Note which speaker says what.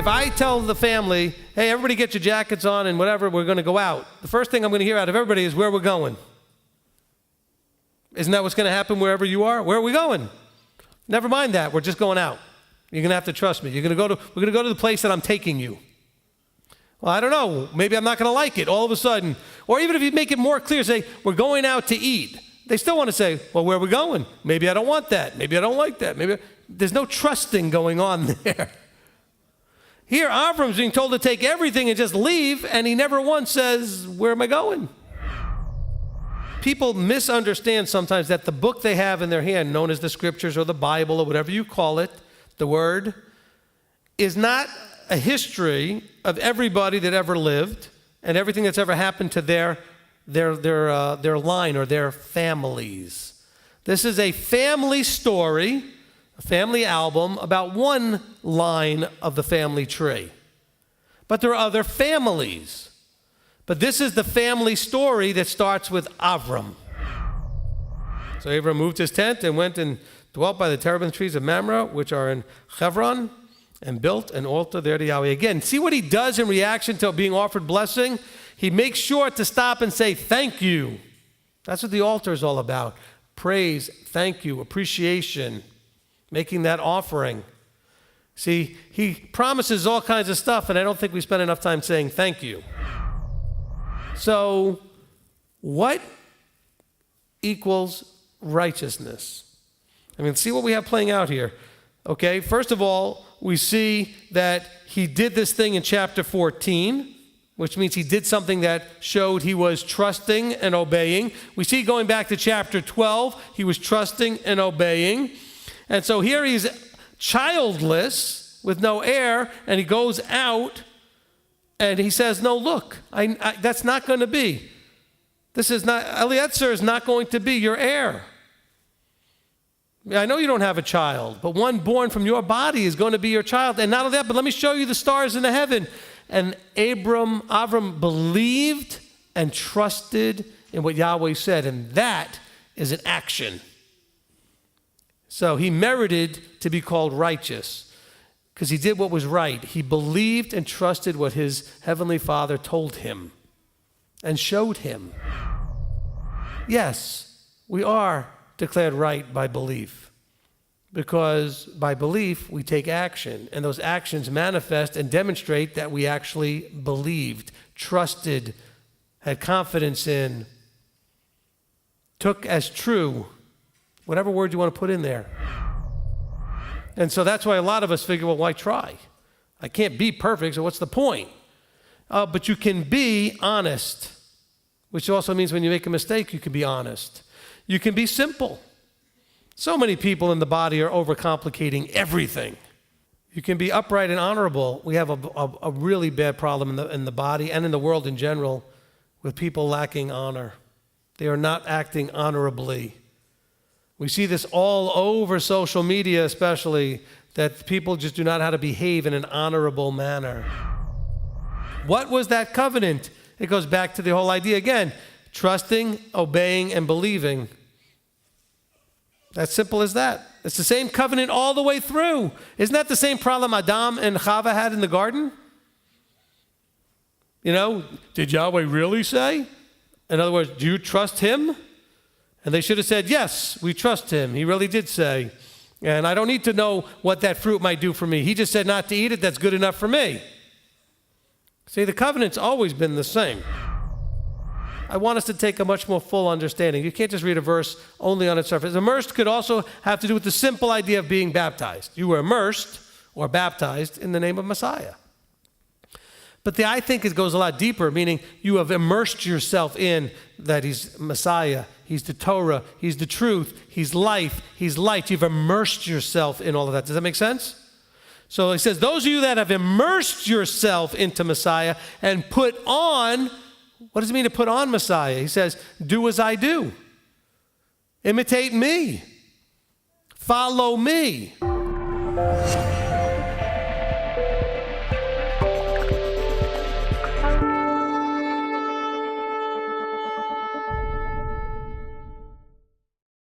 Speaker 1: if I tell the family, hey, everybody get your jackets on and whatever, we're going to go out, the first thing I'm going to hear out of everybody is where we're going. Isn't that what's going to happen wherever you are? Where are we going? Never mind that. We're just going out. You're going to have to trust me. We're going to go to the place that I'm taking you. Well, I don't know. Maybe I'm not going to like it all of a sudden. Or even if you make it more clear, say, we're going out to eat. They still want to say, well, where are we going? Maybe I don't want that. Maybe I don't like that. There's no trusting going on there. Here, Avram's being told to take everything and just leave, and he never once says, where am I going? People misunderstand sometimes that the book they have in their hand, known as the scriptures or the Bible or whatever you call it, the Word, is not a history of everybody that ever lived and everything that's ever happened to their line or their families. This is a family story, a family album about one line of the family tree. But there are other families. But this is the family story that starts with Avram. So Avram moved his tent and went and dwelt by the terebinth trees of Mamre, which are in Hebron, and built an altar there to Yahweh. Again, see what he does in reaction to being offered blessing? He makes sure to stop and say, thank you. That's what the altar is all about. Praise, thank you, appreciation, making that offering. See, he promises all kinds of stuff, and I don't think we spend enough time saying thank you. So, what equals righteousness? I mean, see what we have playing out here. Okay, first of all, we see that he did this thing in chapter 14, which means he did something that showed he was trusting and obeying. We see going back to chapter 12, he was trusting and obeying. And so here he's childless with no heir, and he goes out and he says, no, look, that's not going to be. Eliezer is not going to be your heir. I know you don't have a child, but one born from your body is going to be your child. And not only that, but let me show you the stars in the heaven. And Avram believed and trusted in what Yahweh said, and that is an action. So he merited to be called righteous because he did what was right. He believed and trusted what his heavenly Father told him and showed him. Yes, we are declared right by belief, because by belief we take action, and those actions manifest and demonstrate that we actually believed, trusted, had confidence in, took as true, whatever word you want to put in there. And so that's why a lot of us figure, well, why try? I can't be perfect, so what's the point? But you can be honest, which also means when you make a mistake, you can be honest. You can be simple. So many people in the body are overcomplicating everything. You can be upright and honorable. We have a really bad problem in the body and in the world in general with people lacking honor. They are not acting honorably. We see this all over social media especially, that people just do not know how to behave in an honorable manner. What was that covenant? It goes back to the whole idea again, trusting, obeying, and believing. As simple as that. It's the same covenant all the way through. Isn't that the same problem Adam and Chava had in the garden? You know, did Yahweh really say? In other words, do you trust him? And they should have said, yes, we trust him. He really did say. And I don't need to know what that fruit might do for me. He just said not to eat it. That's good enough for me. See, the covenant's always been the same. I want us to take a much more full understanding. You can't just read a verse only on its surface. Immersed could also have to do with the simple idea of being baptized. You were immersed or baptized in the name of Messiah. But I think it goes a lot deeper, meaning you have immersed yourself in that he's Messiah, he's the Torah, he's the truth, he's life, he's light. You've immersed yourself in all of that. Does that make sense? So he says, those of you that have immersed yourself into Messiah and put on, what does it mean to put on Messiah? He says, do as I do. Imitate me. Follow me.